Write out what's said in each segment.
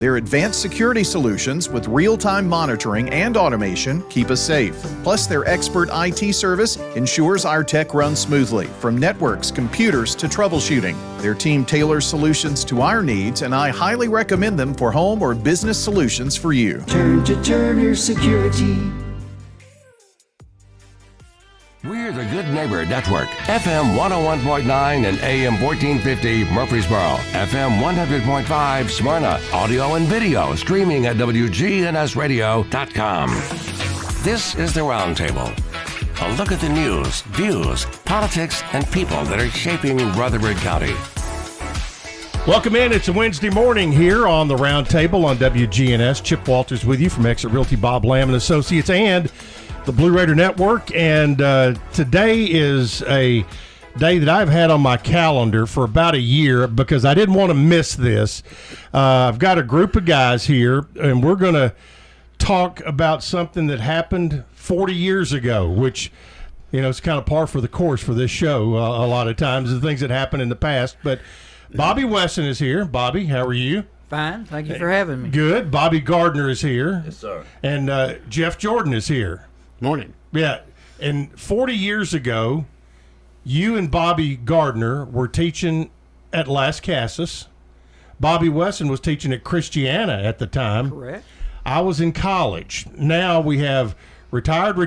Their advanced security solutions with real-time monitoring and automation keep us safe. Plus, their expert IT service ensures our tech runs smoothly, from networks, computers, to troubleshooting. Their team tailors solutions to our needs, and I highly recommend them for home or business solutions for you. Turn to Turner Security. We're the Good Neighbor Network, FM 101.9 and AM 1450 Murfreesboro, FM 100.5 Smyrna, audio and video streaming at wgnsradio.com. This is the Roundtable. A look at the news, views, politics, and people that are shaping Rutherford County. Welcome in. It's a Wednesday morning here on the Roundtable on WGNS. Chip Walters with you from Exit Realty, Bob Lamb and Associates, and the Blue Raider Network. And today is a day that I've had on my calendar for about a year because I didn't want to miss this. I've got a group of guys here, and we're going to talk about something that happened 40 years ago, which, you know, it's kind of par for the course for this show a lot of times, the things that happened in the past. But Bobby Wesson is here. Bobby, how are you? Fine. Thank you for having me. Good. Bobby Gardner is here. Yes, sir. And Jeff Jordan is here. Morning. Yeah, and 40 years ago, you and Bobby Gardner were teaching at Las Casas. Bobby Wesson was teaching at Christiana at the time. Correct. I was in college. Now we have retired,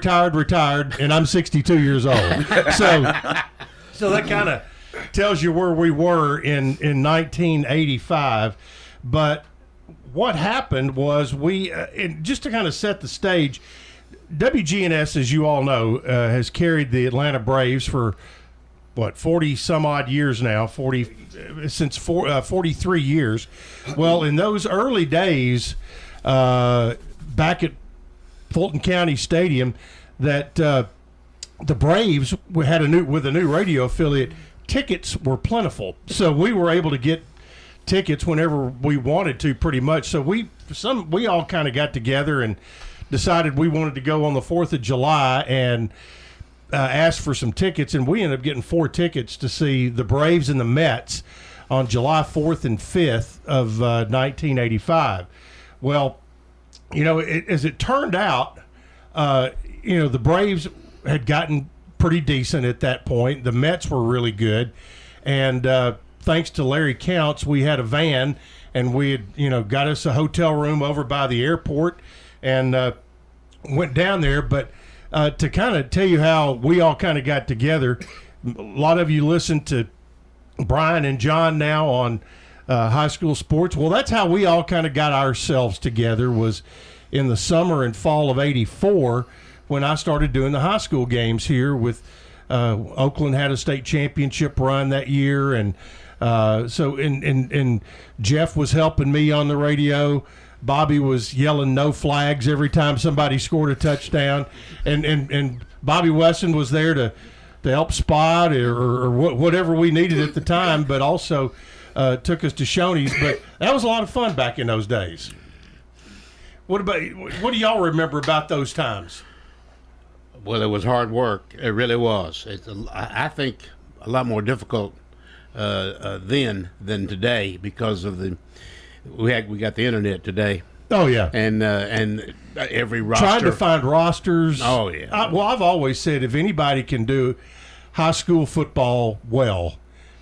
and I'm 62 years old. So that kind of tells you where we were in 1985. But what happened was just to kind of set the stage, WGNS, as you all know, has carried the Atlanta Braves for, 40 some odd years now, 43 years. Well, in those early days, back at Fulton County Stadium, that the Braves had with a new radio affiliate, tickets were plentiful. So we were able to get tickets whenever we wanted to, pretty much. So we all kind of got together and decided we wanted to go on the 4th of July and asked for some tickets, and we ended up getting 4 tickets to see the Braves and the Mets on July 4th and 5th of 1985. Well, you know, as it turned out, the Braves had gotten pretty decent at that point. The Mets were really good, and thanks to Larry Counts, we had a van, and we had, got us a hotel room over by the airport, and went down there. But to kind of tell you how we all kind of got together, a lot of you listen to Brian and John now on high school sports. Well, that's how we all kind of got ourselves together, was in the summer and fall of '84 when I started doing the high school games here with Oakland had a state championship run that year. And so Jeff was helping me on the radio. Bobby was yelling no flags every time somebody scored a touchdown, and Bobby Wesson was there to help spot or whatever we needed at the time, but also took us to Shoney's. But that was a lot of fun back in those days. What do y'all remember about those times? Well, it was hard work. It really was. I think a lot more difficult then than today because of we got the internet today. Oh yeah, and every roster. Trying to find rosters. Oh yeah. I've always said if anybody can do high school football well,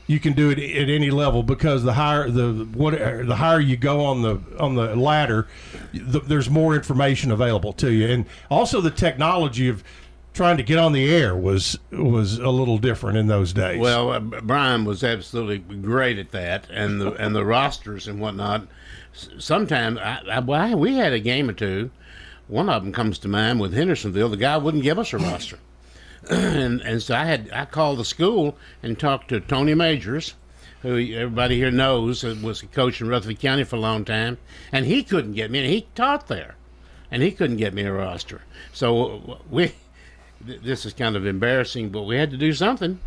you can do it at any level, because the higher you go on the ladder, there's more information available to you, and also the technology of trying to get on the air was a little different in those days. Well, Brian was absolutely great at that, and the rosters and whatnot. Sometimes we had a game or two. One of them comes to mind with Hendersonville. The guy wouldn't give us a roster, and so I called the school and talked to Tony Majors, who everybody here knows was a coach in Rutherford County for a long time, and he couldn't get me. And he taught there, and he couldn't get me a roster. So this is kind of embarrassing, but we had to do something.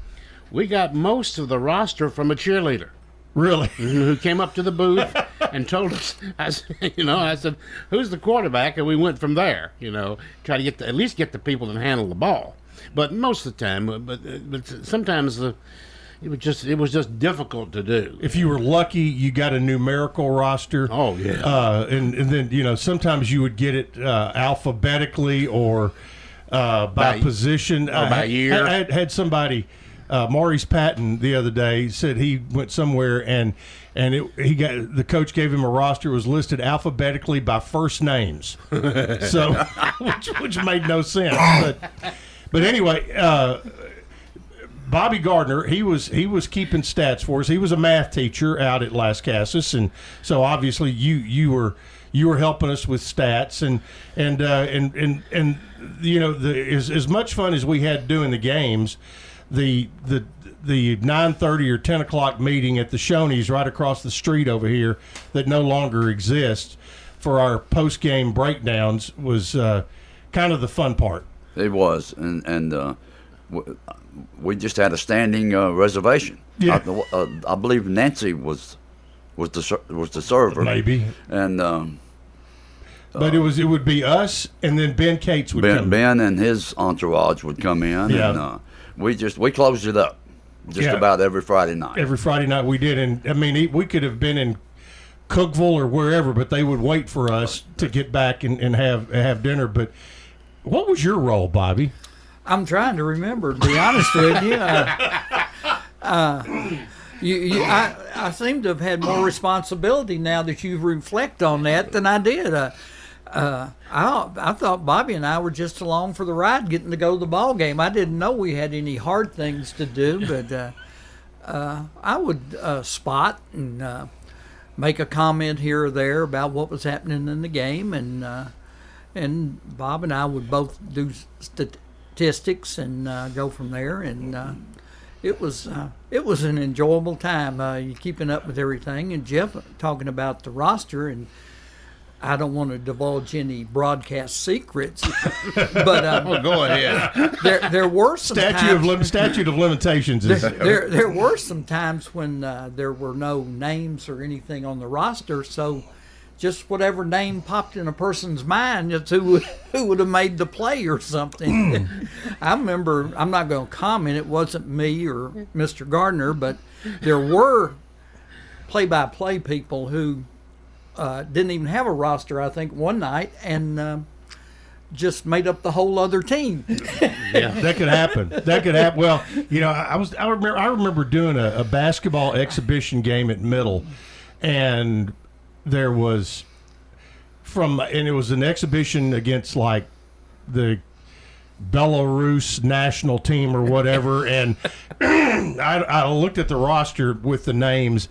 We got most of the roster from a cheerleader. Really? Who came up to the booth and told us, I said, who's the quarterback? And we went from there, try to at least get the people that handle the ball. But most of the time, but sometimes it was just difficult to do. If you were lucky, you got a numerical roster. Oh yeah. And then sometimes you would get it alphabetically or by position or by year. I had somebody, Maurice Patton, the other day said he went somewhere and the coach gave him a roster. It was listed alphabetically by first names, so which made no sense. But anyway, Bobby Gardner, he was keeping stats for us. He was a math teacher out at Las Casas, and so obviously you were helping us with stats and as much fun as we had doing the games, the 9:30 or 10 o'clock meeting at the Shoney's right across the street over here that no longer exists for our post-game breakdowns was kind of the fun part. It was, and we just had a standing reservation. Yeah. I believe Nancy was the server, maybe, and but it would be us, and then Ben Cates would come. Ben and his entourage would come in, yeah. And we closed it up about every Friday night. Every Friday night we did, and I mean we could have been in Cookeville or wherever, but they would wait for us to get back and have dinner. But what was your role, Bobby? I'm trying to remember, to be honest with you. I seem to have had more responsibility now that you reflect on that than I did. I thought Bobby and I were just along for the ride, getting to go to the ball game. I didn't know we had any hard things to do, but I would spot and make a comment here or there about what was happening in the game, and Bob and I would both do statistics and go from there, and it was an enjoyable time. You keeping up with everything, and Jeff talking about the roster, and I don't want to divulge any broadcast secrets, but well, go ahead. There were some statute of limitations. There were some times when there were no names or anything on the roster, so just whatever name popped in a person's mind, it's who would have made the play or something. I remember, I'm not going to comment, it wasn't me or Mr. Gardner, but there were play-by-play people who didn't even have a roster, I think, one night, and just made up the whole other team. Yeah, that could happen. Well, I remember doing a basketball exhibition game at Middle, and there was it was an exhibition against like the Belarus national team or whatever, and I looked at the roster with the names,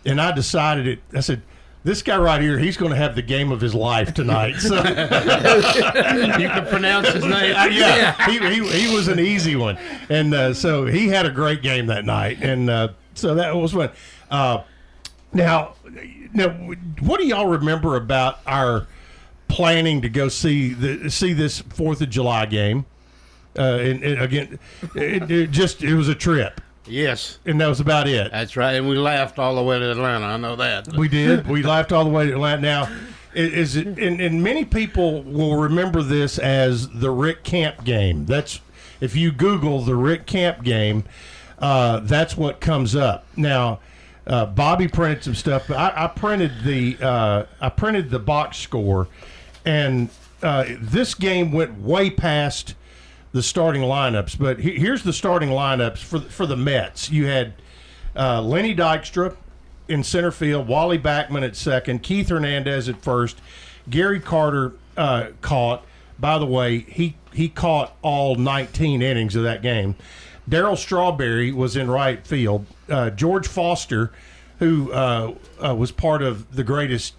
and I decided I said, this guy right here, he's going to have the game of his life tonight. So you can pronounce his name. Yeah, he was an easy one, and so he had a great game that night, and so that was fun. Now, what do y'all remember about our planning to go see this 4th of July game? Again, it was a trip. Yes. And that was about it. That's right. And we laughed all the way to Atlanta. I know that. We did. We laughed all the way to Atlanta. Now, and many people will remember this as the Rick Camp game. That's, if you Google the Rick Camp game, that's what comes up. Now, Bobby printed some stuff, but I printed the box score, and this game went way past the starting lineups. But here's the starting lineups for the Mets. You had Lenny Dykstra in center field, Wally Backman at second, Keith Hernandez at first, Gary Carter caught. By the way, he caught all 19 innings of that game. Darryl Strawberry was in right field. George Foster, who was part of the greatest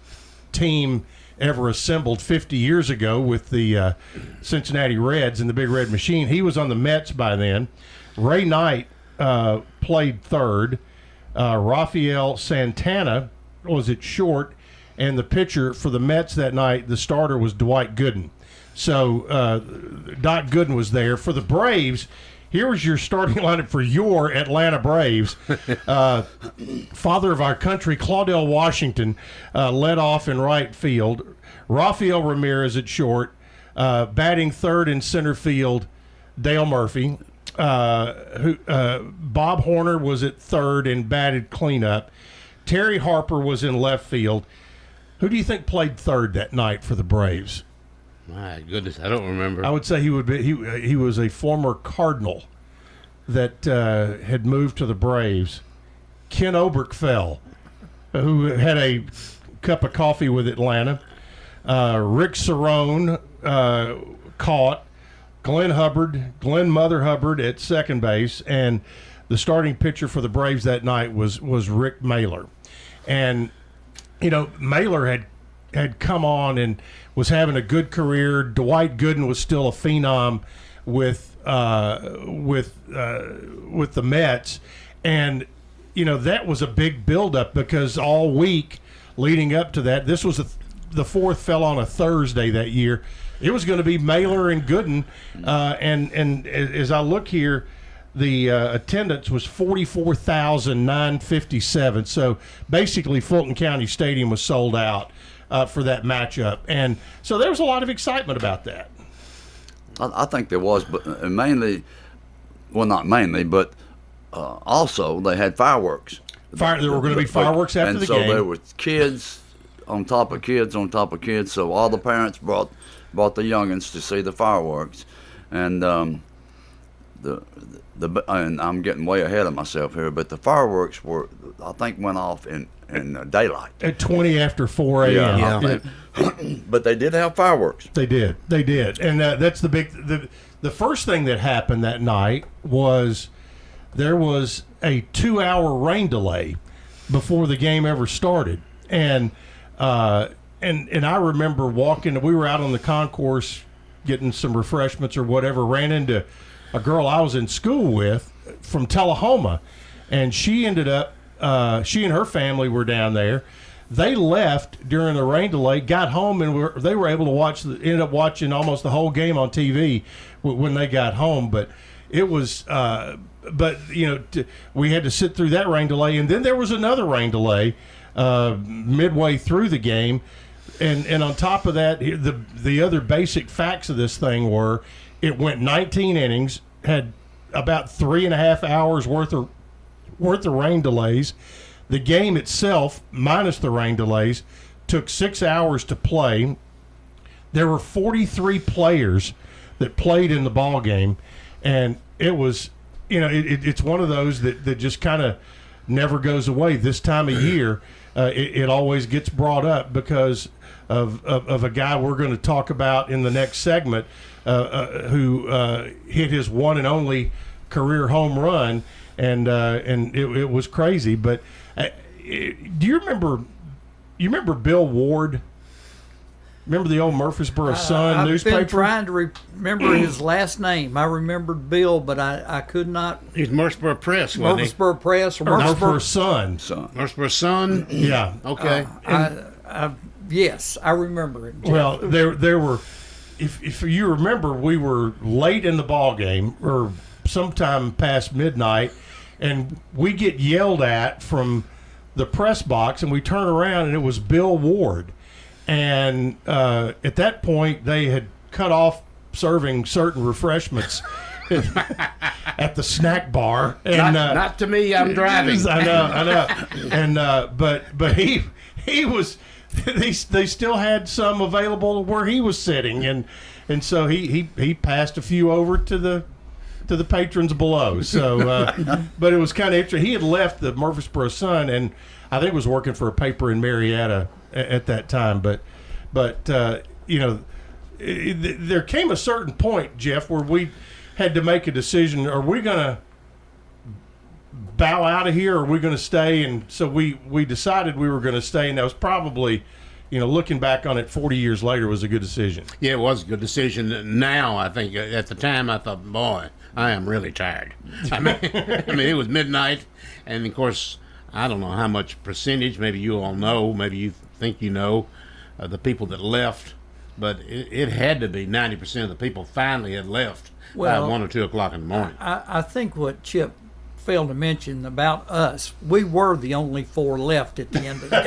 team ever assembled 50 years ago with the Cincinnati Reds and the Big Red Machine, he was on the Mets by then. Ray Knight played third. Rafael Santana was at short, and the pitcher for the Mets that night, the starter was Dwight Gooden. So Doc Gooden was there. For the Braves, here was your starting lineup for your Atlanta Braves. Father of our country, Claudell Washington, led off in right field. Rafael Ramirez at short. Batting third in center field, Dale Murphy. Bob Horner was at third and batted cleanup. Terry Harper was in left field. Who do you think played third that night for the Braves? My goodness, I don't remember. I would say he would be. He was a former Cardinal that had moved to the Braves. Ken Oberkfell, who had a cup of coffee with Atlanta. Rick Cerrone caught. Glenn Mother Hubbard at second base, and the starting pitcher for the Braves that night was Rick Mailer. And Mailer had come on and was having a good career. Dwight Gooden was still a phenom with the Mets, and that was a big buildup because all week leading up to that, this was the fourth fell on a Thursday that year. It was going to be Mailer and Gooden, and as I look here, the attendance was 44,957. So basically, Fulton County Stadium was sold out for that matchup, and so there was a lot of excitement about that. I think there was, but mainly, well, not mainly, but also they had fireworks. There were going to be fireworks after the game. And so there were kids on top of kids on top of kids. So all the parents brought the youngins to see the fireworks, and and I'm getting way ahead of myself here, but the fireworks I think went off in daylight at 20 after 4 a.m. Yeah. But they did have fireworks. They did, and that's the first thing that happened that night was there was a 2-hour rain delay before the game ever started, and I remember walking. We were out on the concourse getting some refreshments or whatever. Ran into a girl I was in school with from Tullahoma, and she ended up. She and her family were down there. They left during the rain delay, got home, and they were able to ended up watching almost the whole game on TV when they got home. But it was, we had to sit through that rain delay, and then there was another rain delay midway through the game, and on top of that, the other basic facts of this thing were it went 19 innings, had about 3.5 hours worth of rain delays. The game itself, minus the rain delays, took 6 hours to play. There were 43 players that played in the ball game, and it was, it's one of those that just kind of never goes away. This time of year, it always gets brought up because of a guy we're going to talk about in the next segment who hit his one and only career home run, and it was crazy. But do you remember Bill Ward? Remember the old Murfreesboro Sun newspaper? I've been trying to remember his last name. I remembered Bill, but I could not. He's Murfreesboro Press, wasn't he? Murfreesboro Press or Murfreesboro Sun. Murfreesboro Sun? Yeah. Okay. Yes, I remember it. Jeff. Well, there were, if you remember, we were late in the ball game or sometime past midnight, and we get yelled at from the press box, and we turn around, and it was Bill Ward. And at that point, they had cut off serving certain refreshments at the snack bar. And not to me, I'm driving. I know. And but he was. They still had some available where he was sitting, and so he passed a few over to the patrons below. So, but it was kind of interesting. He had left the Murfreesboro Sun, and I think was working for a paper in Marietta at that time. But there came a certain point, Jeff, where we had to make a decision: are we going to bow out of here, or are we going to stay? And so we decided we were going to stay, and that was probably, looking back on it 40 years later, was a good decision. Yeah, it was a good decision. Now, I think, at the time, I thought, boy, I am really tired. I mean, it was midnight, and of course, I don't know how much percentage, maybe you all know, maybe you think the people that left, but it had to be 90% of the people finally had left by 1 or 2 o'clock in the morning. I think what Chip failed to mention about us. We were the only 4 left at the end of the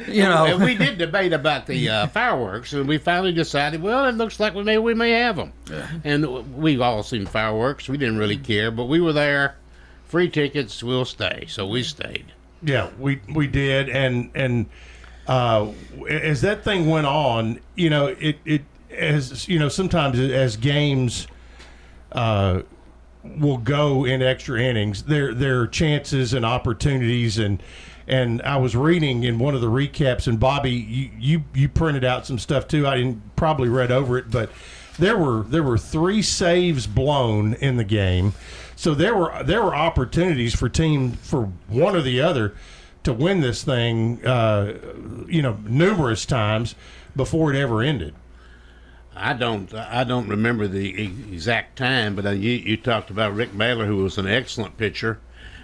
game. You know, And we did debate about the fireworks, and we finally decided, well, it looks like we may have them. Yeah. And we've all seen fireworks. We didn't really care, but we were there. Free tickets, we'll stay. So we stayed. Yeah, we did, and as that thing went on, you know, it as you know, sometimes as games will go in extra innings, there are chances and opportunities, and I was reading in one of the recaps, and Bobby, you printed out some stuff too. I didn't probably read over it, but there were 3 saves blown in the game. So there were opportunities for one or the other to win this thing, numerous times before it ever ended. I don't remember the exact time, but you talked about Rick Mailer, who was an excellent pitcher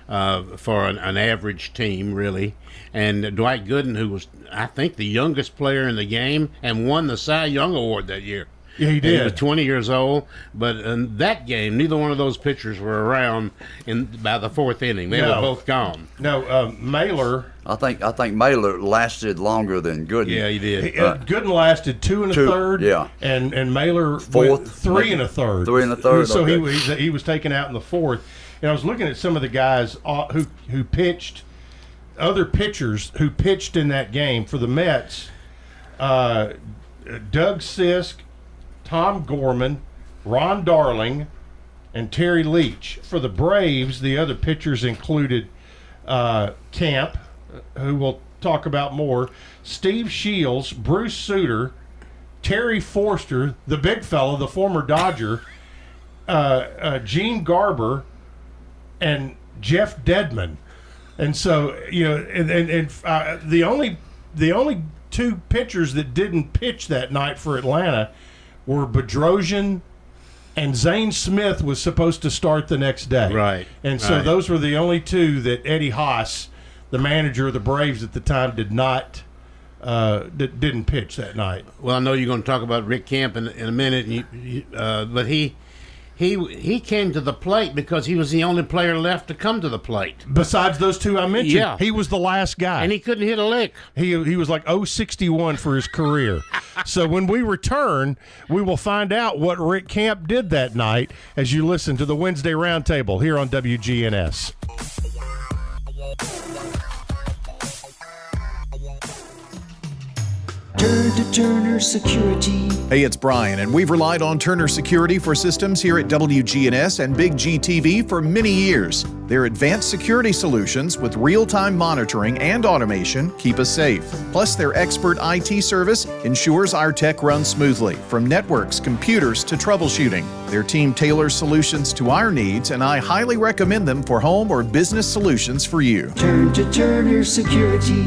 for an average team, really, and Dwight Gooden, who was, I think, the youngest player in the game and won the Cy Young Award that year. Yeah, he did. He was 20 years old, but in that game, neither one of those pitchers were around by the 4th inning. They were both gone. No, Mailer. I think Mailer lasted longer than Gooden. Yeah, he did. Gooden lasted 2 1/3. Yeah. and Mailer Fourth, 3 1/3. 3 1/3. So okay. he was taken out in the 4th. And I was looking at some of the guys who pitched, other pitchers who pitched in that game for the Mets. Doug Sisk, Tom Gorman, Ron Darling, and Terry Leach. For the Braves, the other pitchers included Camp, who we'll talk about more, Steve Shields, Bruce Suter, Terry Forster, the big fellow, the former Dodger, Gene Garber, and Jeff Dedman. And so, you know, and the only 2 pitchers that didn't pitch that night for Atlanta were Bedrosian, and Zane Smith was supposed to start the next day. Right. And so right. Those were the only 2 that Eddie Haas, the manager of the Braves at the time, didn't pitch that night. Well, I know you're going to talk about Rick Camp in a minute, but he came to the plate because he was the only player left to come to the plate. Besides those 2 I mentioned, Yeah. he was the last guy. And he couldn't hit a lick. He was like 061 for his career. So when we return, we will find out what Rick Camp did that night as you listen to the Wednesday Roundtable here on WGNS. Turn to Turner Security. Hey, it's Brian, and we've relied on Turner Security for systems here at WGNS and Big GTV for many years. Their advanced security solutions with real-time monitoring and automation keep us safe. Plus, their expert IT service ensures our tech runs smoothly, from networks, computers to troubleshooting. Their team tailors solutions to our needs, and I highly recommend them for home or business solutions for you. Turn to Turner Security.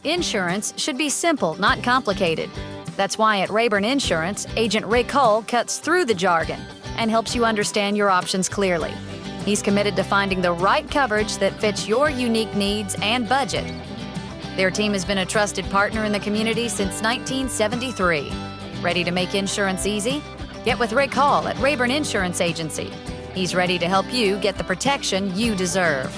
Insurance should be simple, not complicated. That's why at Rayburn Insurance, Agent Rick Hull cuts through the jargon and helps you understand your options clearly. He's committed to finding the right coverage that fits your unique needs and budget. Their team has been a trusted partner in the community since 1973. Ready to make insurance easy? Get with Rick Hall at Rayburn Insurance Agency. He's ready to help you get the protection you deserve.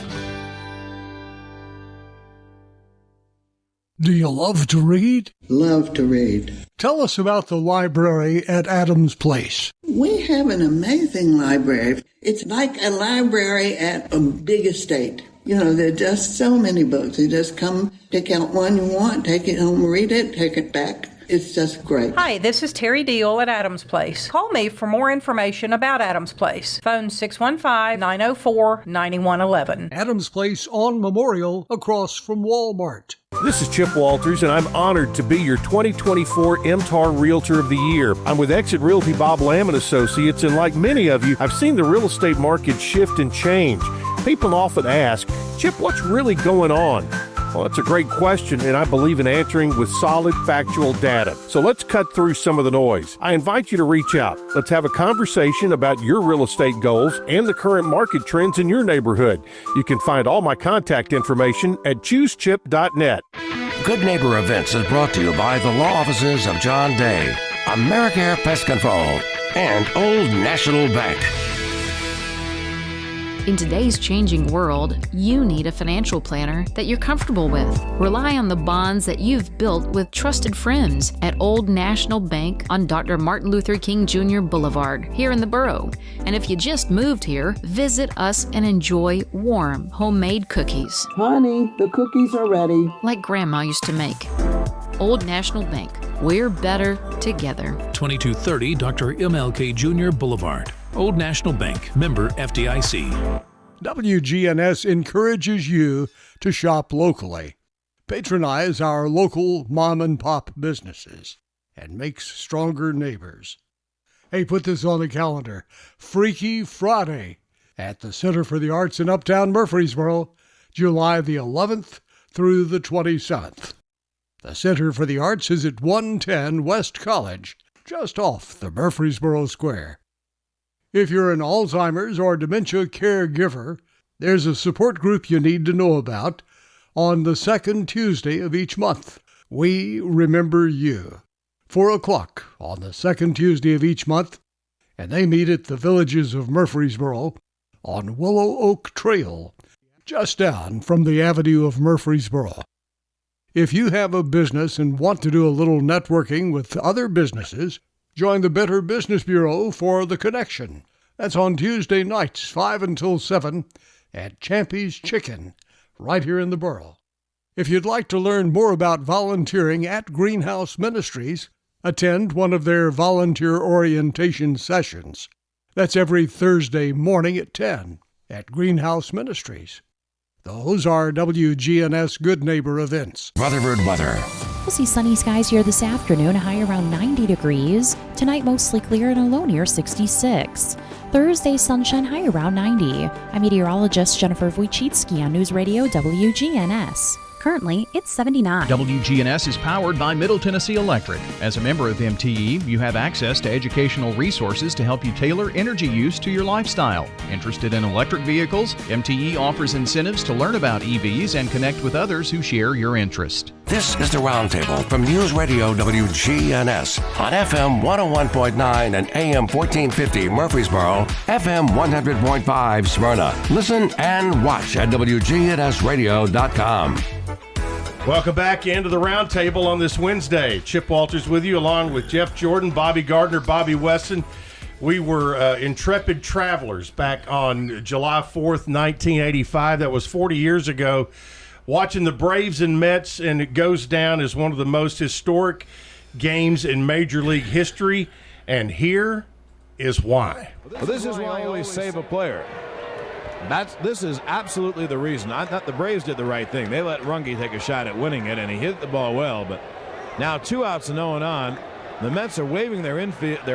Do you love to read? Love to read. Tell us about the library at Adams Place. We have an amazing library. It's like a library at a big estate. You know, there are just so many books. You just come, pick out one you want, take it home, read it, take it back. It's just great. Hi, this is Terry Deal at Adams Place. Call me for more information about Adams Place. Phone 615-904-9111. Adams Place on Memorial, across from Walmart. This is Chip Walters, and I'm honored to be your 2024 MTAR Realtor of the Year. I'm with Exit Realty Bob Lamb & Associates, and like many of you, I've seen the real estate market shift and change. People often ask, Chip, what's really going on? Well, that's a great question, and I believe in answering with solid, factual data. So let's cut through some of the noise. I invite you to reach out. Let's have a conversation about your real estate goals and the current market trends in your neighborhood. You can find all my contact information at choosechip.net. Good Neighbor Events is brought to you by the law offices of John Day. AmeriCare Pest Control, and Old National Bank. In today's changing world, you need a financial planner that you're comfortable with. Rely on the bonds that you've built with trusted friends at Old National Bank on Dr. Martin Luther King Jr. Boulevard here in the borough. And if you just moved here, visit us and enjoy warm, homemade cookies. Honey, the cookies are ready. Like Grandma used to make. Old National Bank. We're better together. 2230 Dr. MLK Jr. Boulevard. Old National Bank, member FDIC. WGNS encourages you to shop locally. Patronize our local mom and pop businesses and makes stronger neighbors. Hey, put this on the calendar. Freaky Friday at the Center for the Arts in Uptown Murfreesboro, July the 11th through the 27th. The Center for the Arts is at 110 West College, just off the Murfreesboro Square. If you're an Alzheimer's or dementia caregiver, there's a support group you need to know about on the second Tuesday of each month. We remember you. 4 o'clock on the second Tuesday of each month, and they meet at the Villages of Murfreesboro on Willow Oak Trail, just down from the Avenue of Murfreesboro. If you have a business and want to do a little networking with other businesses, join the Better Business Bureau for The Connection. That's on Tuesday nights, 5 until 7, at Champy's Chicken, right here in the borough. If you'd like to learn more about volunteering at Greenhouse Ministries, attend one of their volunteer orientation sessions. That's every Thursday morning at 10 at Greenhouse Ministries. Those are WGNS Good Neighbor events. Rutherford weather. We'll see sunny skies here this afternoon, a high around 90 degrees. Tonight, mostly clear and a low near 66. Thursday, sunshine, high around 90. I'm meteorologist Jennifer Wojcicki on News Radio WGNS. Currently, it's 79. WGNS is powered by Middle Tennessee Electric. As a member of MTE, you have access to educational resources to help you tailor energy use to your lifestyle. Interested in electric vehicles? MTE offers incentives to learn about EVs and connect with others who share your interest. This is the Roundtable from News Radio WGNS on FM 101.9 and AM 1450 Murfreesboro, FM 100.5 Smyrna. Listen and watch at wgnsradio.com. Welcome back into the Roundtable on this Wednesday. Chip Walters with you, along with Jeff Jordan, Bobby Gardner, Bobby Weston. We were intrepid travelers back on July 4th, 1985. That was 40 years ago. Watching the Braves and Mets, and it goes down as one of the most historic games in Major League history. And here is why. Well, this is why I always save a player. This is absolutely the reason. I thought the Braves did the right thing. They let Runge take a shot at winning it, and he hit the ball well. But now 2 outs and 0 on. The Mets are waving their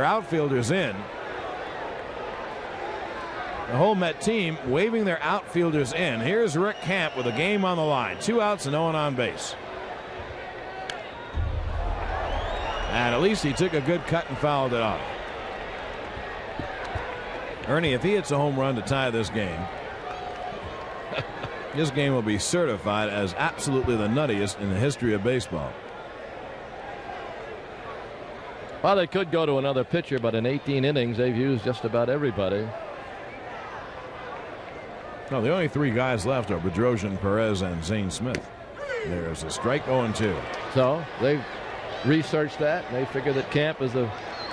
outfielders in. The whole Met team waving their outfielders in. Here's Rick Camp with a game on the line. 2 outs and 0 on base. And at least he took a good cut and fouled it off. Ernie, if he hits a home run to tie this game, this game will be certified as absolutely the nuttiest in the history of baseball. Well, they could go to another pitcher, but in 18 innings, they've used just about everybody. No, the only 3 guys left are Bedrosian, Perez, and Zane Smith. There's a strike 0-2. So they've researched that, and they figure that Camp is the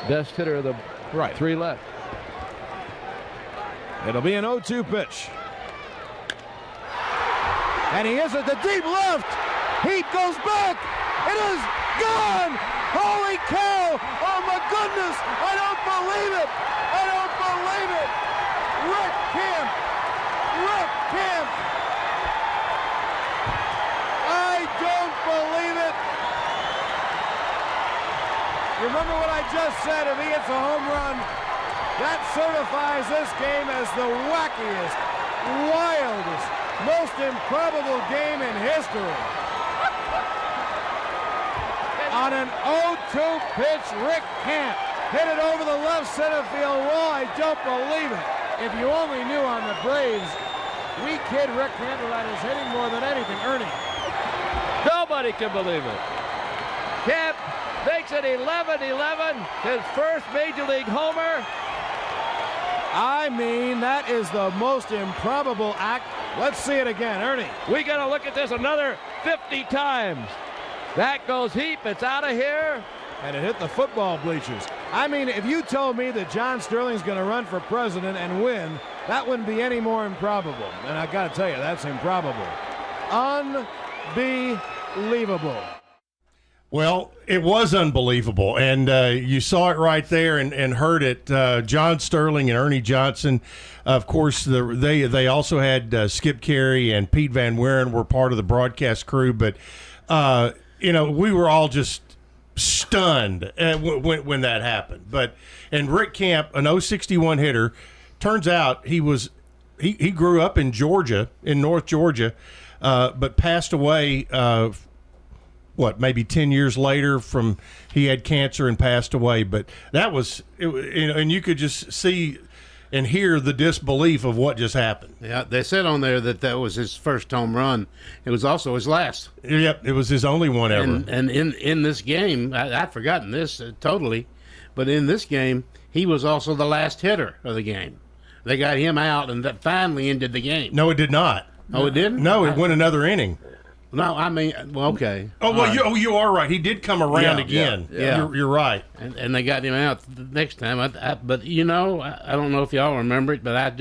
best hitter of the 3 left. It'll be an 0-2 pitch. And he is at the deep left. Heat goes back. It is gone. Holy cow. Oh, my goodness. I don't believe it. I don't believe it. Rick Camp. Rick Camp. I don't believe it. Remember what I just said. If he hits a home run, that certifies this game as the wackiest, wildest, most improbable game in history. On an 0-2 pitch, Rick Camp hit it over the left center field wall. I don't believe it. If you only knew on the Braves, we kid Rick Camp about his hitting more than anything. Ernie. Nobody can believe it. Camp makes it 11-11, his first Major League homer. I mean, that is the most improbable act. Let's see it again, Ernie. We got to look at this another 50 times. That goes Heap. It's out of here. And it hit the football bleachers. I mean, if you told me that John Sterling's going to run for president and win, that wouldn't be any more improbable. And I got to tell you, that's improbable. Unbelievable. Well, it was unbelievable, and you saw it right there and heard it. John Sterling and Ernie Johnson, of course, they also had Skip Carey and Pete Van Wieren were part of the broadcast crew, but we were all just stunned when that happened. And Rick Camp, an 061 hitter, turns out he grew up in Georgia, in North Georgia, but passed away. Maybe 10 years later he had cancer and passed away. But that was, and you could just see and hear the disbelief of what just happened. Yeah, they said on there that was his first home run. It was also his last. Yep, it was his only one ever. And in this game, I'd forgotten this totally, but in this game, he was also the last hitter of the game. They got him out, and that finally ended the game. No, it did not. Oh, it didn't? No, it went another inning. No, I mean, well, okay. Oh, well, right. You are right. He did come around again. Yeah. You're right. And they got him out the next time. But, I don't know if y'all remember it, but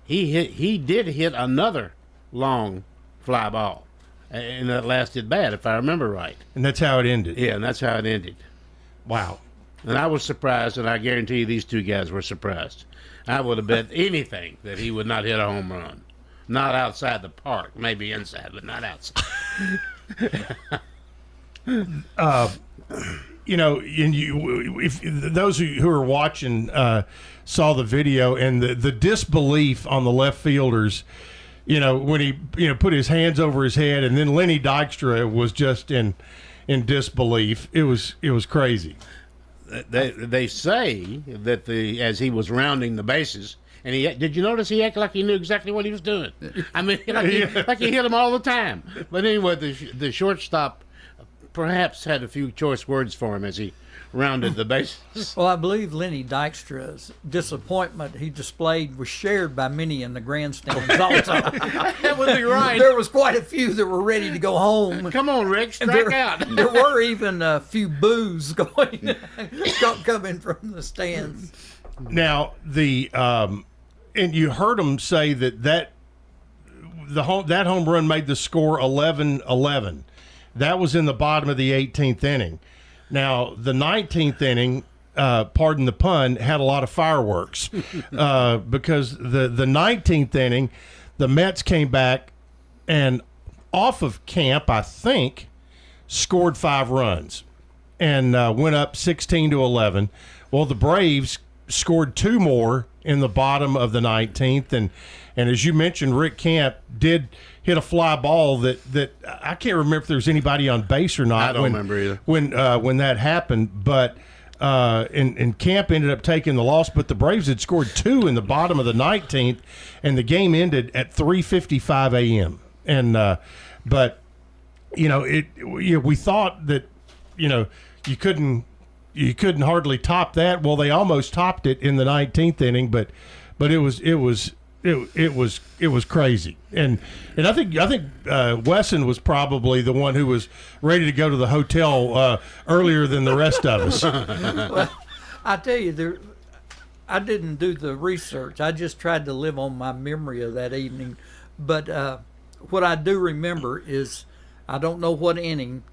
he did hit another long fly ball. And that lasted bad, if I remember right. And that's how it ended. Yeah, and that's how it ended. Wow. And I was surprised, and I guarantee you these two guys were surprised. I would have bet anything that he would not hit a home run. Not outside the park, maybe inside, but not outside. If those who are watching saw the video and the disbelief on the left fielders, when he put his hands over his head, and then Lenny Dykstra was just in disbelief. It was crazy. They say that as he was rounding the bases. And did you notice he acted like he knew exactly what he was doing? I mean, like he hit him all the time. But anyway, the shortstop perhaps had a few choice words for him as he rounded the bases. Well, I believe Lenny Dykstra's disappointment he displayed was shared by many in the grandstands also. That would be right. There was quite a few that were ready to go home. Come on, Rick, strike out. There were even a few boos coming from the stands. Now, and you heard him say that home run made the score 11-11. That was in the bottom of the 18th inning. Now, the 19th inning, pardon the pun, had a lot of fireworks because the 19th inning, the Mets came back and off of Camp, I think, scored 5 runs and went up 16-11. Well, the Braves scored 2 more in the bottom of the 19th, and as you mentioned, Rick Camp did hit a fly ball that I can't remember if there was anybody on base or not. I don't remember either when that happened, but and Camp ended up taking the loss. But the Braves had scored 2 in the bottom of the 19th, and the game ended at 3:55 a.m. And but we thought that you couldn't hardly top that. Well, they almost topped it in the 19th inning, but it was crazy. And I think Wesson was probably the one who was ready to go to the hotel earlier than the rest of us. Well, I tell you, I didn't do the research. I just tried to live on my memory of that evening. But what I do remember is, I don't know what inning,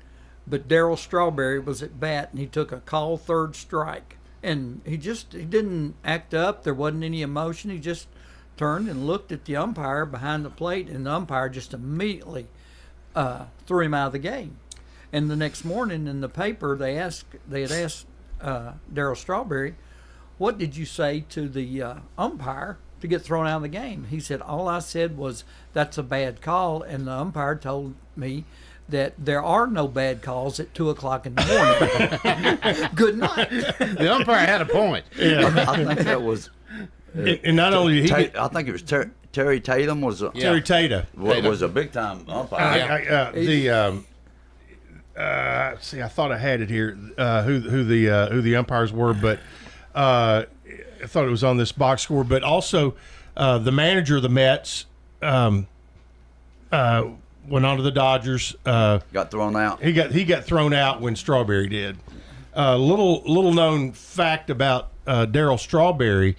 but Darryl Strawberry was at bat, and he took a call third strike. And he didn't act up. There wasn't any emotion. He just turned and looked at the umpire behind the plate, and the umpire just immediately threw him out of the game. And the next morning in the paper, they had asked Darryl Strawberry, what did you say to the umpire to get thrown out of the game? He said, all I said was, that's a bad call, and the umpire told me that there are no bad calls at 2:00 in the morning. Good night. The umpire had a point. Yeah. I think that was. And not only I think it was Terry Tatum was. Terry Tatum was a big time umpire. see, I thought I had it here. Who the umpires were, but I thought it was on this box score. But also, the manager of the Mets went on to the Dodgers. Got thrown out. He got thrown out when Strawberry did. Little known fact about Darryl Strawberry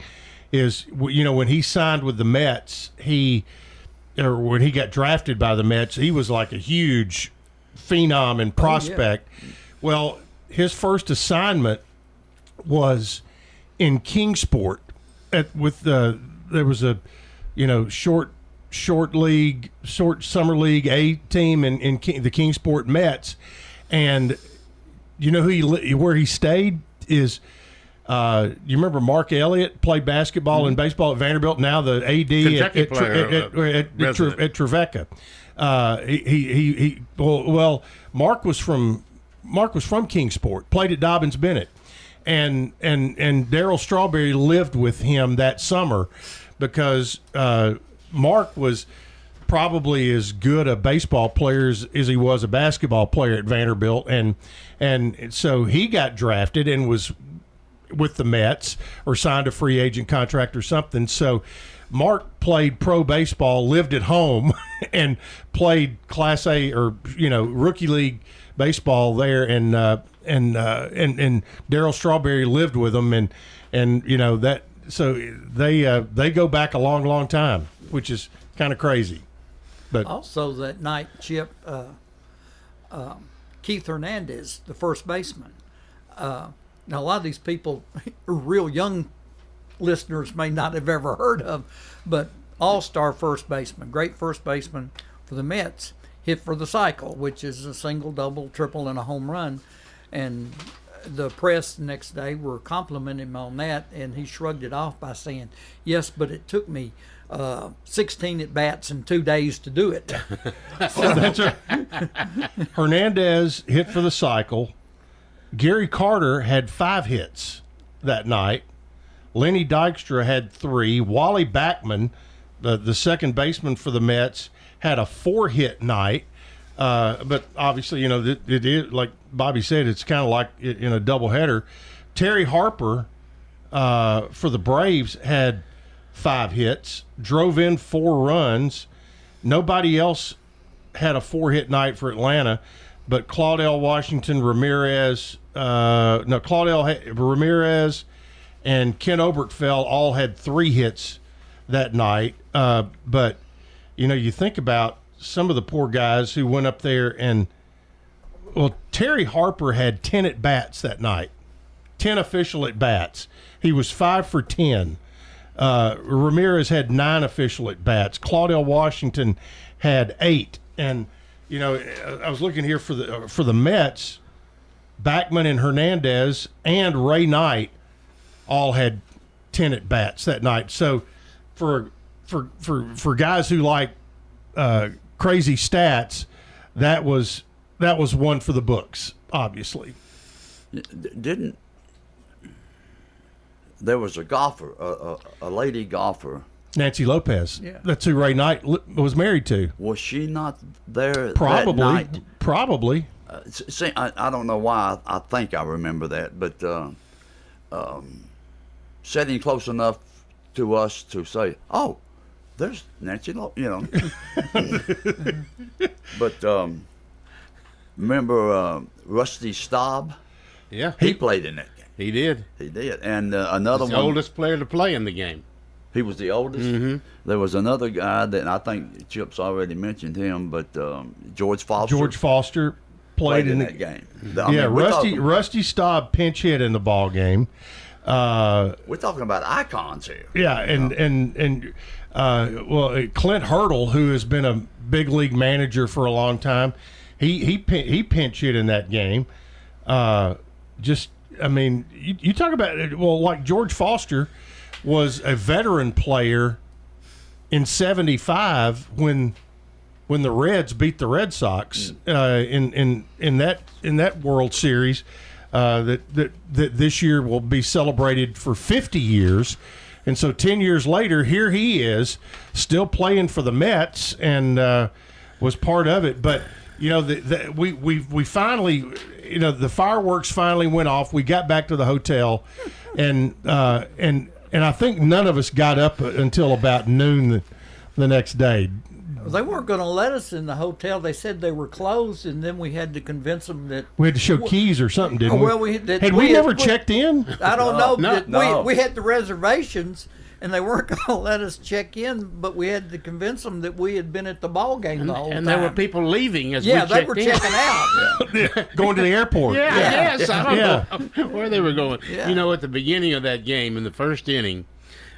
is, when he signed with the Mets, when he got drafted by the Mets, he was like a huge phenom and prospect. Oh, yeah. Well, his first assignment was in Kingsport there was a short summer league A team in the Kingsport Mets, and where he stayed is you remember Mark Elliott played basketball and baseball at Vanderbilt, now the AD at Trevecca. Mark was from Kingsport, played at Dobbins Bennett, and Darryl Strawberry lived with him that summer because Mark was probably as good a baseball player as he was a basketball player at Vanderbilt, and so he got drafted and was with the Mets or signed a free agent contract or something. So Mark played pro baseball, lived at home, and played Class A or rookie league baseball there, and Darryl Strawberry lived with him, and that. So they go back a long time, which is kind of crazy. But also that night, Chip, Keith Hernandez, the first baseman. Now, a lot of these people, real young listeners, may not have ever heard of, but all-star first baseman, great first baseman for the Mets, hit for the cycle, which is a single, double, triple, and a home run. And the press the next day were complimenting him on that, and he shrugged it off by saying, "Yes, but it took me 16 at-bats in 2 days to do it." That's right. Hernandez hit for the cycle. Gary Carter had 5 hits that night. Lenny Dykstra had 3. Wally Backman, the second baseman for the Mets, had a 4-hit night. But obviously, it is, like Bobby said, it's kind of like in a doubleheader. Terry Harper for the Braves had 5 hits, drove in 4 runs. Nobody else had a 4-hit night for Atlanta, but Claudel Washington, Ramirez, and Ken Oberkfell all had 3 hits that night. But you think about some of the poor guys who went up there and, Terry Harper had 10 at-bats that night, 10 official at-bats. He was 5 for 10. Ramirez had 9 official at-bats. Claudel Washington had 8. And, I was looking here for the Mets, Backman and Hernandez and Ray Knight all had 10 at-bats that night. So for guys who like crazy stats, that was one for the books, obviously. There was a golfer, a lady golfer, Nancy Lopez. Yeah. That's who Ray Knight was married to. Was she not there Probably. that night? Probably. See, I don't know why I think I remember that, but sitting close enough to us to say, "Oh, there's Nancy Lopez," But remember Rusty Staub? Yeah, he played in that game. He did. And another He's one. the oldest player to play in the game. He was the oldest. Mm-hmm. There was another guy that I think Chip's already mentioned him, but George Foster. George Foster played in that game. Rusty Staub pinch hit in the ball game. We're talking about icons here. Yeah, and Clint Hurdle, who has been a big league manager for a long time, he pinch hit in that game. You talk about like George Foster was a veteran player in '75 when the Reds beat the Red Sox in that World Series that this year will be celebrated for 50 years. And so 10 years later, here he is still playing for the Mets and was part of it. But you know, we finally, you know, the fireworks finally went off. We got back to the hotel, and I think none of us got up until about noon the next day. They weren't going to let us in the hotel. They said they were closed, and then we had to convince them that we had to show keys or something, didn't we? Well, had we never checked in? I don't know. No. We had the reservations, and they weren't going to let us check in, but we had to convince them that we had been at the ball game the whole time. And there were people leaving as we checked in. Yeah, they were checking out. Going to the airport. Yes, I don't know where they were going. Yeah. You know, at the beginning of that game, in the first inning,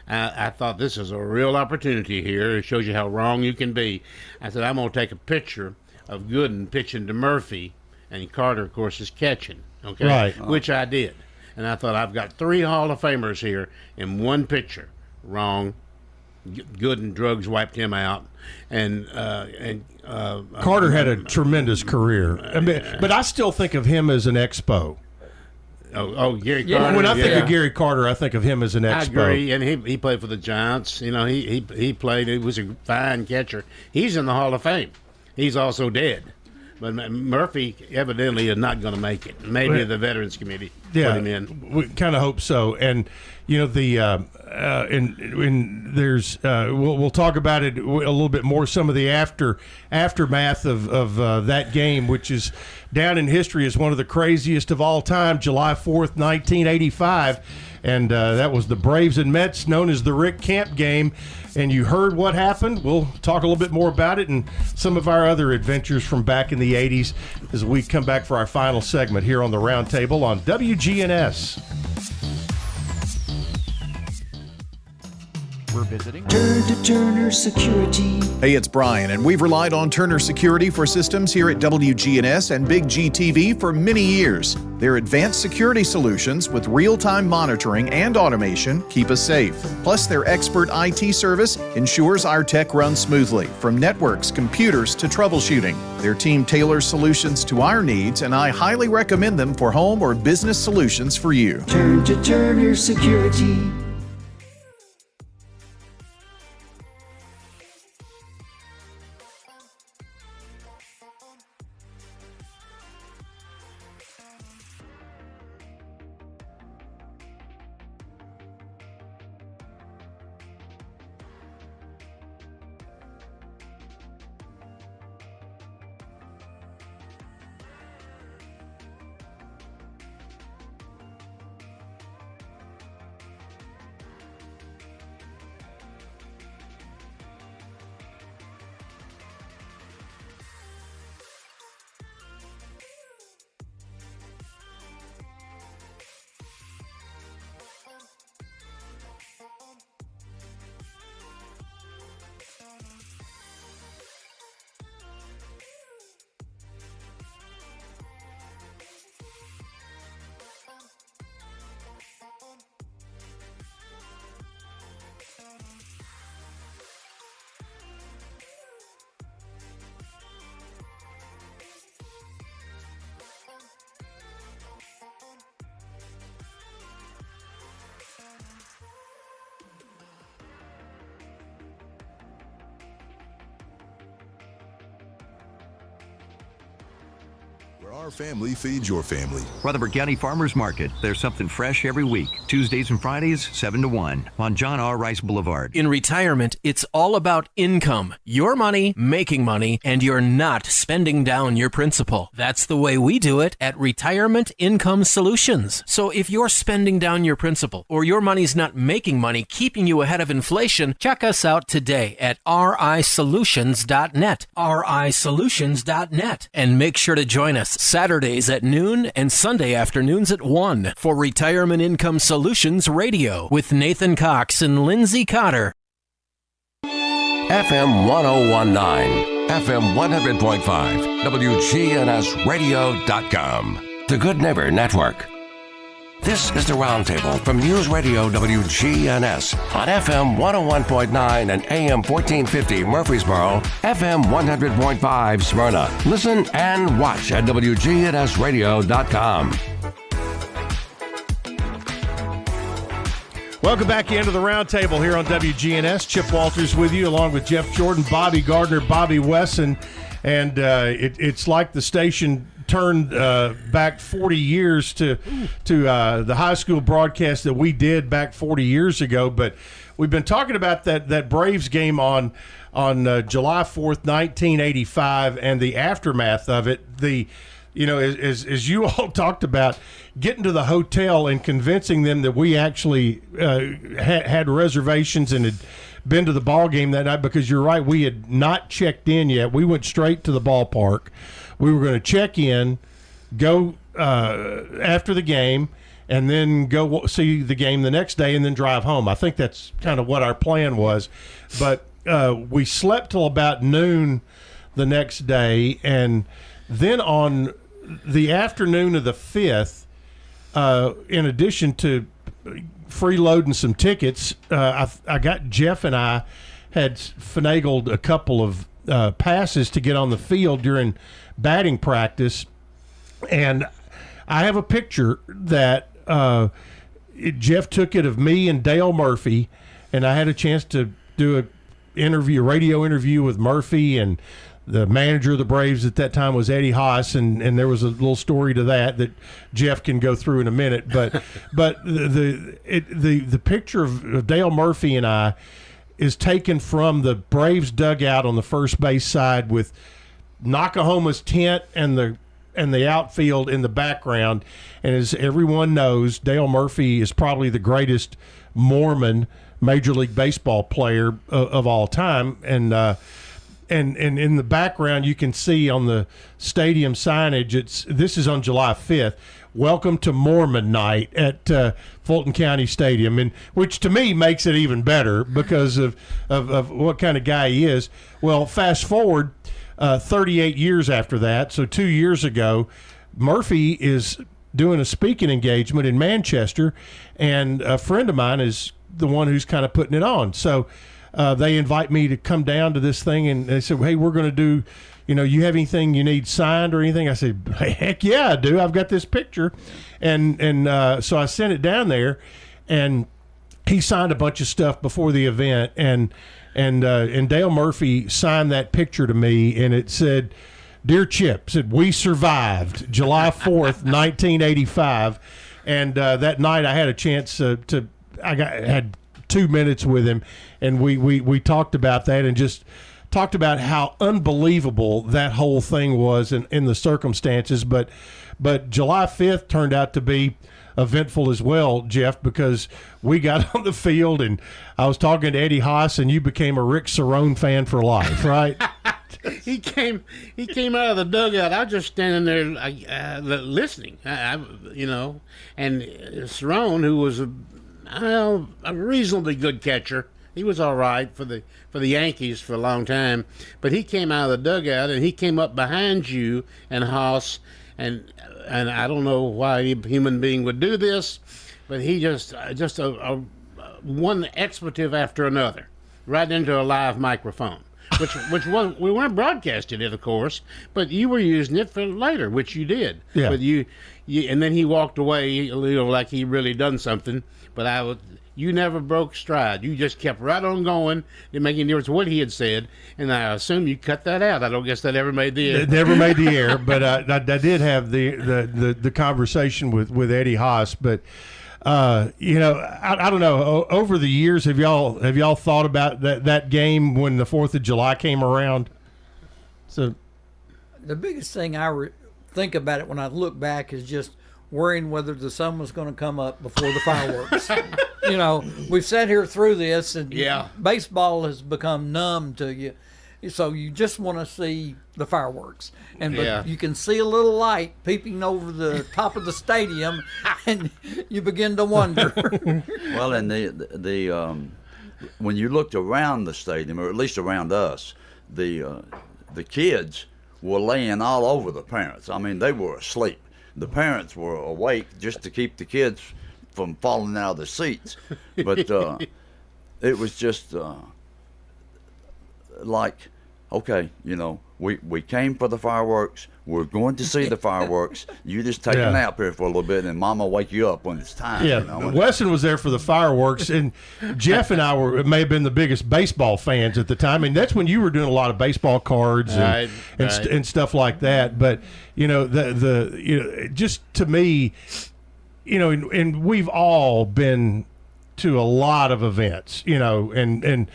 I thought this is a real opportunity here. It shows you how wrong you can be. I said, I'm going to take a picture of Gooden pitching to Murphy, and Carter, of course, is catching. Okay, right. Which I did. And I thought, I've got 3 Hall of Famers here in one picture. Wrong. Gooden drugs wiped him out, and Carter had a tremendous career. I mean, but I still think of him as an expo. Oh, Gary Carter. When I think of Gary Carter, I think of him as an expo. I agree, and he played for the Giants. You know, he played. He was a fine catcher. He's in the Hall of Fame. He's also dead. But Murphy evidently is not going to make it. Maybe the Veterans Committee put him in. We kind of hope so. And you know and there's we'll talk about it a little bit more. Some of the aftermath of that game, which is down in history as one of the craziest of all time. July 4th, 1985. And that was the Braves and Mets, known as the Rick Camp game. And you heard what happened. We'll talk a little bit more about it and some of our other adventures from back in the 80s as we come back for our final segment here on the Roundtable on WGNS. We're visiting. Turn to Turner Security. Hey, it's Brian, and we've relied on Turner Security for systems here at WGNS and Big GTV for many years. Their advanced security solutions with real-time monitoring and automation keep us safe. Plus, their expert IT service ensures our tech runs smoothly, from networks, computers to troubleshooting. Their team tailors solutions to our needs, and I highly recommend them for home or business solutions for you. Turn to Turner Security. Where our family feeds your family. Rutherford County Farmers Market. There's something fresh every week. Tuesdays and Fridays, 7 to 1 on John R. Rice Boulevard. In retirement, it's all about income. Your money, making money, and you're not spending down your principal. That's the way we do it at Retirement Income Solutions. So if you're spending down your principal or your money's not making money, keeping you ahead of inflation, check us out today at risolutions.net. risolutions.net. And make sure to join us Saturdays at noon and Sunday afternoons at 1 for Retirement Income Solutions Radio with Nathan Cox and Lindsay Cotter. FM 1019, FM 100.5, WGNSradio.com. The Good Neighbor Network. This is the Roundtable from News Radio WGNS on FM 101.9 and AM 1450 Murfreesboro, FM 100.5 Smyrna. Listen and watch at WGNSradio.com. Welcome back into the Roundtable here on WGNS. Chip Walters with you, along with Jeff Jordan, Bobby Gardner, Bobby Wesson. and it's like the station turned back 40 years to the high school broadcast that we did back 40 years ago. But we've been talking about that Braves game on July 4th, 1985, and the aftermath of it. As you all talked about, getting to the hotel and convincing them that we actually had reservations and had been to the ball game that night, because you're right, we had not checked in yet. We went straight to the ballpark. We were going to check in, go after the game, and then go see the game the next day and then drive home. I think that's kind of what our plan was. But we slept till about noon the next day, and then on the afternoon of the 5th, in addition to freeloading some tickets, I got Jeff and I had finagled a couple of passes to get on the field during batting practice, and I have a picture that Jeff took it of me and Dale Murphy, and I had a chance to do a radio interview with Murphy, and the manager of the Braves at that time was Eddie Haas, and there was a little story to that Jeff can go through in a minute. But the picture of Dale Murphy and I is taken from the Braves dugout on the first base side with Nakahoma's tent and the outfield in the background. And as everyone knows, Dale Murphy is probably the greatest Mormon Major League Baseball player of all time. And in the background, you can see on the stadium signage, this is on July 5th, "Welcome to Mormon Night" at Fulton County Stadium, and which to me makes it even better because of what kind of guy he is. Well, fast forward 38 years after that, so 2 years ago, Murphy is doing a speaking engagement in Manchester, and a friend of mine is the one who's kind of putting it on. So they invite me to come down to this thing, and they said, "Hey, we're going to do, you have anything you need signed or anything?" I said, "Hey, heck yeah, I do. I've got this picture." And so I sent it down there, and he signed a bunch of stuff before the event, and Dale Murphy signed that picture to me, and it said, "Dear Chip," said, "We survived July 4th, 1985. And that night I had a chance had 2 minutes with him, and we talked about that and just talked about how unbelievable that whole thing was in the circumstances. But July 5th turned out to be eventful as well, Jeff, because we got on the field and I was talking to Eddie Haas, and you became a Rick Cerrone fan for life, right? He came out of the dugout. I was just standing there listening, and Cerrone, who was a reasonably good catcher. He was all right for the Yankees for a long time, but he came out of the dugout and he came up behind you and Haas, and I don't know why a human being would do this, but he just one expletive after another right into a live microphone, which was, we weren't broadcasting it, of course, but you were using it for later, which you did. Yeah. But you and then he walked away, like he really done something. But you never broke stride. You just kept right on going. Didn't make any difference what he had said, and I assume you cut that out. I don't guess that ever made the air. It never made the air, but I did have the conversation with Eddie Haas. But I don't know. Over the years, have y'all thought about that game when the 4th of July came around? So the biggest thing I think about it when I look back is just worrying whether the sun was going to come up before the fireworks. We've sat here through this, and baseball has become numb to you. So you just want to see the fireworks. But you can see a little light peeping over the top of the stadium, and you begin to wonder. Well, and the when you looked around the stadium, or at least around us, the kids were laying all over the parents. I mean, they were asleep. The parents were awake just to keep the kids from falling out of the seats. But it was just like, okay, we came for the fireworks. We're going to see the fireworks. You just take a nap here for a little bit, and Mama will wake you up when it's time. Yeah, you know? Weston was there for the fireworks, and Jeff and I may have been the biggest baseball fans at the time. And that's when you were doing a lot of baseball cards and stuff like that. But just to me, and we've all been to a lot of events, and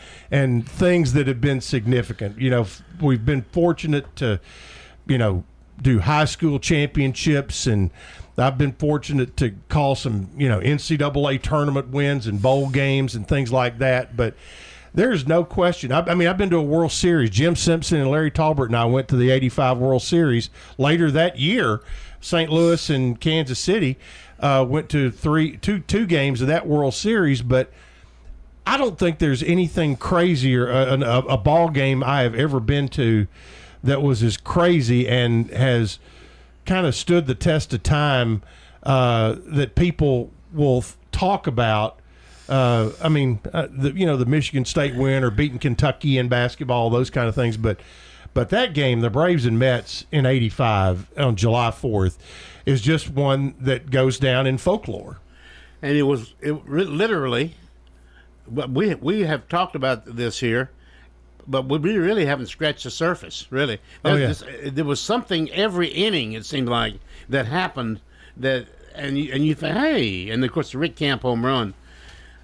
things that have been significant. We've been fortunate to, do high school championships, and I've been fortunate to call some, NCAA tournament wins and bowl games and things like that. But there's no question. I've been to a World Series. Jim Simpson and Larry Talbert and I went to the '85 World Series. Later that year, St. Louis and Kansas City went to two games of that World Series. But I don't think there's anything crazier, a ball game I have ever been to that was as crazy and has kind of stood the test of time, that people will talk about. The Michigan State win or beating Kentucky in basketball, those kind of things. But that game, the Braves and Mets in '85 on July 4th, is just one that goes down in folklore. And it literally. But we have talked about this here, but we really haven't scratched the surface. Really, there was something every inning, it seemed like, that happened and you think, hey, and of course the Rick Camp home run.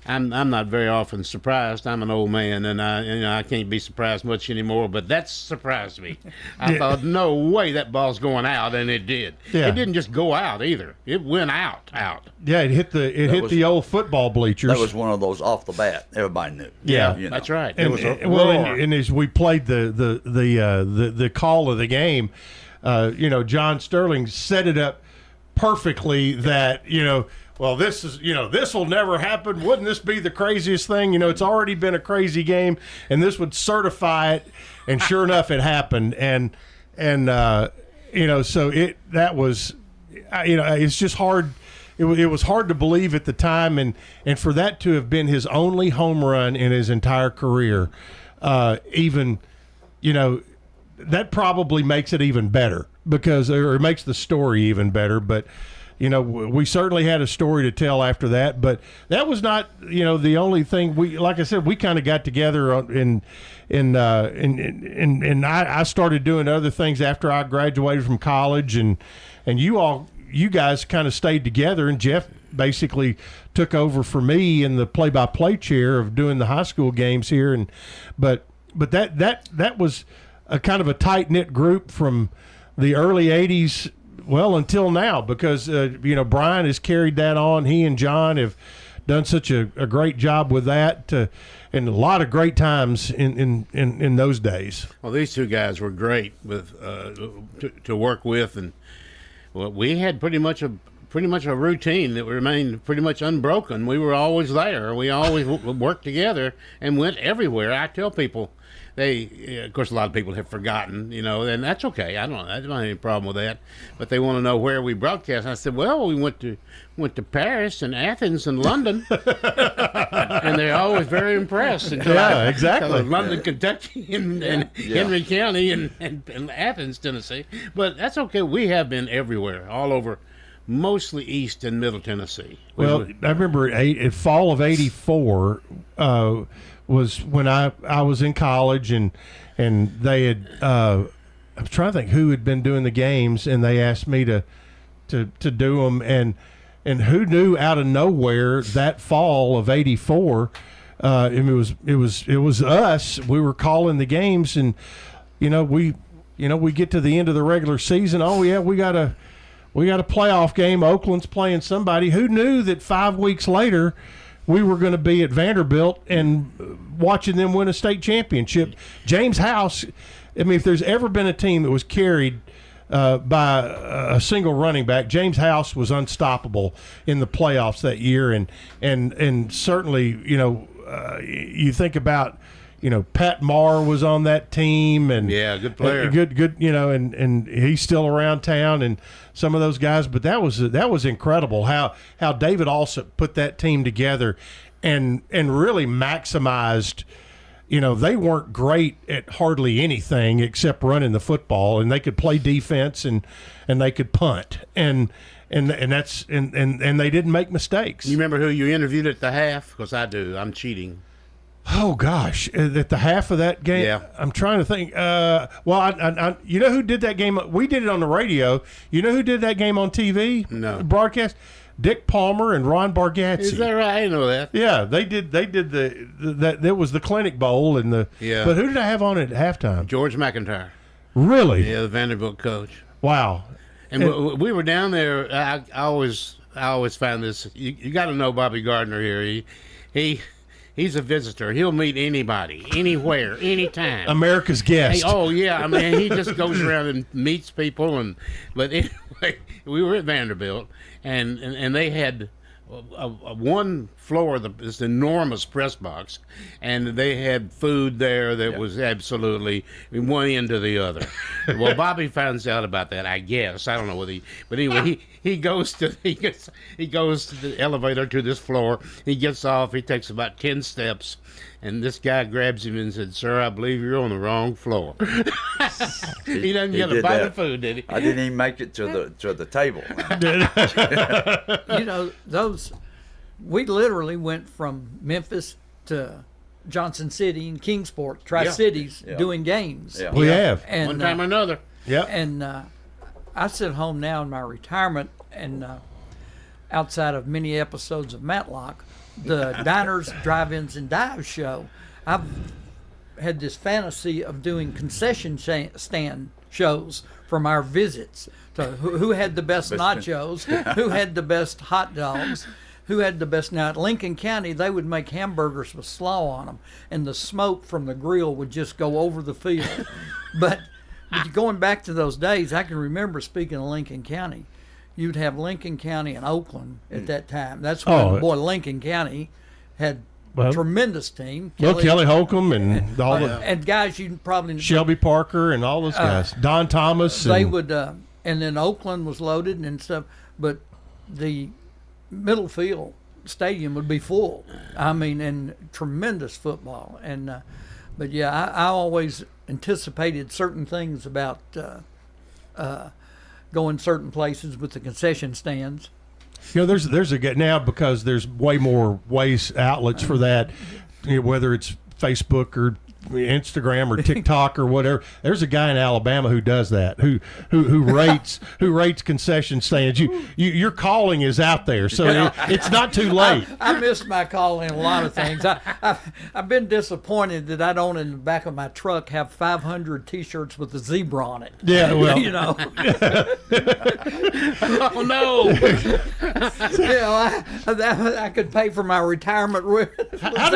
I'm not very often surprised. I'm an old man, and I can't be surprised much anymore. But that surprised me. I thought, no way that ball's going out, and it did. Yeah. It didn't just go out either. It went out. Yeah, it hit the old football bleachers. That was one of those off the bat. Everybody knew. Yeah, that's right. And, and as we played the call of the game, John Sterling set it up perfectly. That well, this will never happen. Wouldn't this be the craziest thing? It's already been a crazy game, and this would certify it. And sure enough, it happened. So that was, it's just hard. It was hard to believe at the time, and for that to have been his only home run in his entire career, that probably makes it even better or it makes the story even better. But we certainly had a story to tell after that, but that was not, the only thing. Like I said, we kind of got together and I started doing other things after I graduated from college, and you guys kind of stayed together, and Jeff basically took over for me in the play-by-play chair of doing the high school games here, but that was a kind of a tight-knit group from the early '80s. Well, until now, because Brian has carried that on. He and John have done such a great job with that, and a lot of great times in those days. Well, these two guys were great with to work with, and we had pretty much a routine that remained pretty much unbroken. We were always there. We always worked together and went everywhere. I tell people. Of course, a lot of people have forgotten, and that's okay. I don't have any problem with that. But they want to know where we broadcast. I said, well, we went to Paris and Athens and London, and they're always very impressed. Exactly. London, Kentucky, and Henry County, and Athens, Tennessee. But that's okay. We have been everywhere, all over, mostly East and Middle Tennessee. Well, I remember fall of '84. Was when I was in college, and they had I was trying to think who had been doing the games, and they asked me to do them, and who knew, out of nowhere that fall of '84, it was us. We were calling the games, and we get to the end of the regular season. Oh yeah, we got a playoff game. Oakland's playing somebody. Who knew that 5 weeks later we were going to be at Vanderbilt and watching them win a state championship? James House, if there's ever been a team that was carried by a single running back, James House was unstoppable in the playoffs that year. And certainly, you think about, Pat Marr was on that team, and good player, good, and he's still around town, and some of those guys. But that was incredible how David Alsop put that team together, and really maximized they weren't great at hardly anything except running the football, and they could play defense and they could punt, and that's and they didn't make mistakes. You remember who you interviewed at the half? Because I do. I'm cheating. Oh gosh, at the half of that game, Yeah. I'm trying to think. Well, I you know who did that game? We did it on the radio. You know who did that game on TV? No. Broadcast. Dick Palmer and Ron Bargatze. Is that right? I didn't know that. Yeah, they did that was the Clinic Bowl and the. Yeah. But who did I have on at halftime? George McIntyre. Really? Yeah, the Vanderbilt coach. Wow. And we were down there. I always found this. You got to know Bobby Gardner here. He's a visitor. He'll meet anybody, anywhere, anytime. America's guest. Oh yeah, I mean he just goes around and meets people. But anyway, we were at Vanderbilt, and they had a one floor of this enormous press box, and they had food there that was absolutely one end to the other. Well, Bobby finds out about that, I guess. I don't know whether but anyway, he goes to the elevator to this floor. He gets off. He takes about 10 steps, and this guy grabs him and said, "Sir, I believe you're on the wrong floor." He doesn't get a bite of food, did he? I didn't even make it to the table. We literally went from Memphis to Johnson City and Kingsport, Tri-Cities, doing games. Yeah. We have. And, one time or another. Yeah. And I sit home now in my retirement, and outside of many episodes of Matlock, the Diners, Drive-Ins, and Dives show, I've had this fantasy of doing concession stand shows from our visits. So who had the best nachos, who had the best hot dogs, who had the best. Now at Lincoln County, they would make hamburgers with slaw on them, and the smoke from the grill would just go over the field. But going back to those days, I can remember, speaking of Lincoln County, you'd have Lincoln County and Oakland at that time. That's when, Lincoln County had tremendous team. Kelly Holcomb and all the and guys you probably Shelby Parker and all those guys. Don Thomas. They would, and then Oakland was loaded and stuff, but the middle field stadium would be full. I mean, and tremendous football. And but yeah, I always anticipated certain things about going certain places with the concession stands. There's a now, because there's way more outlets for that, whether it's Facebook or Instagram or TikTok or whatever. There's a guy in Alabama who does that, who rates concession stands. Your calling is out there, so it's not too late. I missed my calling in a lot of things. I've been disappointed that I don't, in the back of my truck, have 500 T-shirts with a zebra on it. Yeah, well, oh no! I could pay for my retirement. How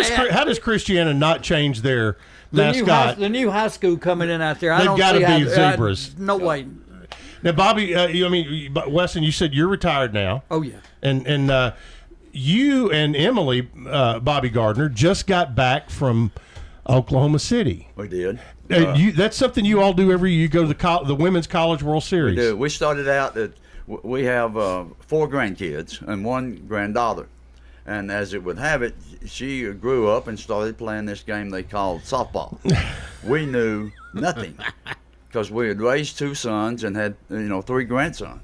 does Christiana not change their mascot? The new high school coming in out there. They've got to be zebras. No way. Now, Bobby, Weston, you said you're retired now. Oh yeah. And you and Emily, Bobby Gardner, just got back from Oklahoma City. We did. That's something you all do every year. You go to the Women's College World Series. We do. We started out that we have 4 grandkids and 1 granddaughter. And as it would have it, she grew up and started playing this game they called softball. We knew nothing because we had raised 2 sons and had 3 grandsons,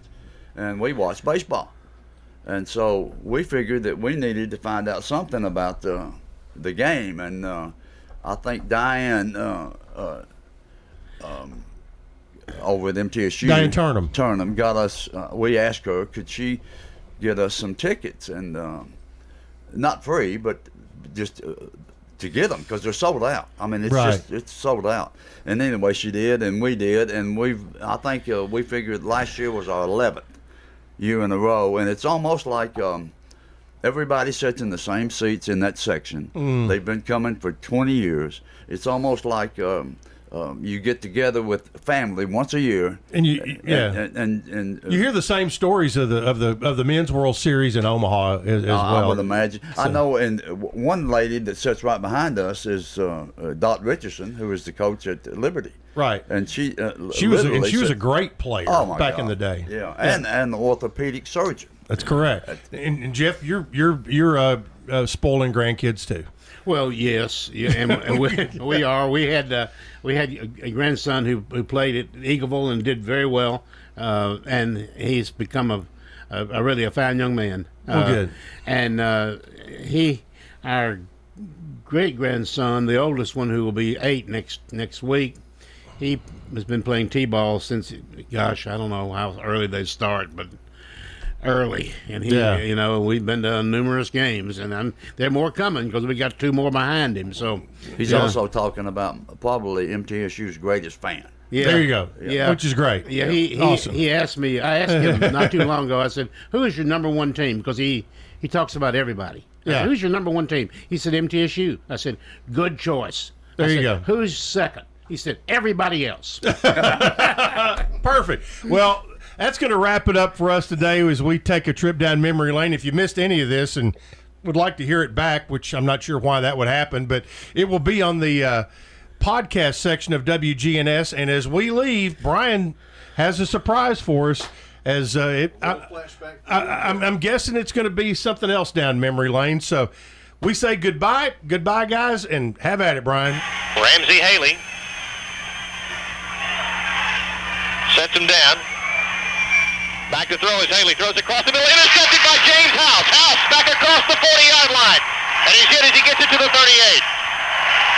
and we watched baseball. And so we figured that we needed to find out something about the game. And I think Diane over at MTSU, Diane Turnham got us. We asked her, could she get us some tickets, and not free, but just to get them, because they're sold out. I mean, it's sold out. And anyway, she did, and we did, and I think we figured last year was our 11th year in a row, and it's almost like everybody sits in the same seats in that section. They've been coming for 20 years. It's almost like you get together with family once a year, and you hear the same stories of the Men's World Series in Omaha as well. I would imagine. So. I know, and one lady that sits right behind us is Dot Richardson, who is the coach at Liberty. Right, and she was a great player back in the day. Yeah, and an orthopedic surgeon. That's correct. And Jeff, you're spoiling grandkids too. Well, yes, yeah, and we are. We had a grandson who played at Eagleville and did very well, and he's become a really fine young man. Good. And our great grandson, the oldest one, who will be 8 next week, he has been playing t-ball since, gosh, I don't know how early they start, but early. And he, we've been to numerous games, and there are more coming because we got 2 more behind him. So he's also talking about probably MTSU's greatest fan. Yeah. There you go. Yeah, which is great. Yeah, Awesome. he asked me. I asked him not too long ago. I said, "Who is your number 1 team?" Because he talks about everybody. I said, who's your number 1 team? He said MTSU. I said, good choice. There you go. Who's second? He said everybody else. Perfect. Well, that's going to wrap it up for us today as we take a trip down memory lane. If you missed any of this and would like to hear it back, which I'm not sure why that would happen, but it will be on the podcast section of WGNS. And as we leave, Brian has a surprise for us. As I'm guessing it's going to be something else down memory lane. So we say goodbye, guys, and have at it, Brian. Ramsey Haley sets him down. Back to throw as Haley throws across the middle, intercepted by James House. House back across the 40-yard line, and he's hit as he gets it to the 38.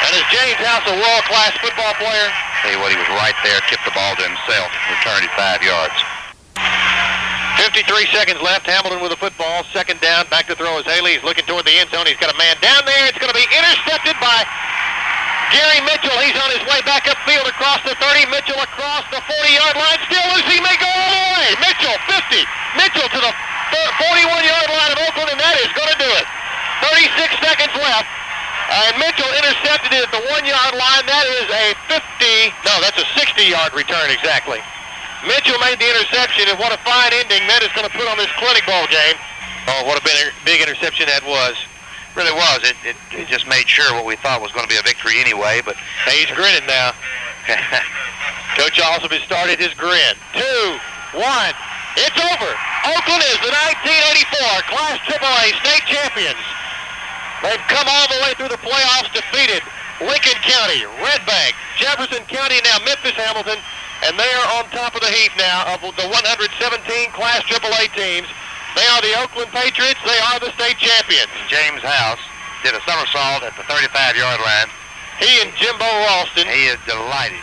And is James House a world-class football player? Tell you what, he was right there, tipped the ball to himself, returned it 5 yards. 53 seconds left. Hamilton with the football. Second down. Back to throw as Haley. He's looking toward the end zone. He's got a man down there. It's going to be intercepted by Gary Mitchell. He's on his way back upfield across the 30. Mitchell across the 40-yard line. Still loose. He may go all the way. Mitchell, 50. Mitchell to the 41-yard line of Oakland, and that is going to do it. 36 seconds left. And Mitchell intercepted it at the 1-yard line. That is a 50. No, that's a 60-yard return exactly. Mitchell made the interception, and what a fine ending that is going to put on this clinic ball game. Oh, what a big interception that was. Really was. It just made sure what we thought was going to be a victory anyway, but hey, he's grinning now. Coach Alsop has started his grin. 2, 1, it's over. Oakland is the 1984 Class AAA state champions. They've come all the way through the playoffs, defeated Lincoln County, Red Bank, Jefferson County, now Memphis Hamilton, and they are on top of the heap now of the 117 Class AAA teams. They are the Oakland Patriots. They are the state champions. James House did a somersault at the 35-yard line. He and Jimbo Ralston. He is delighted.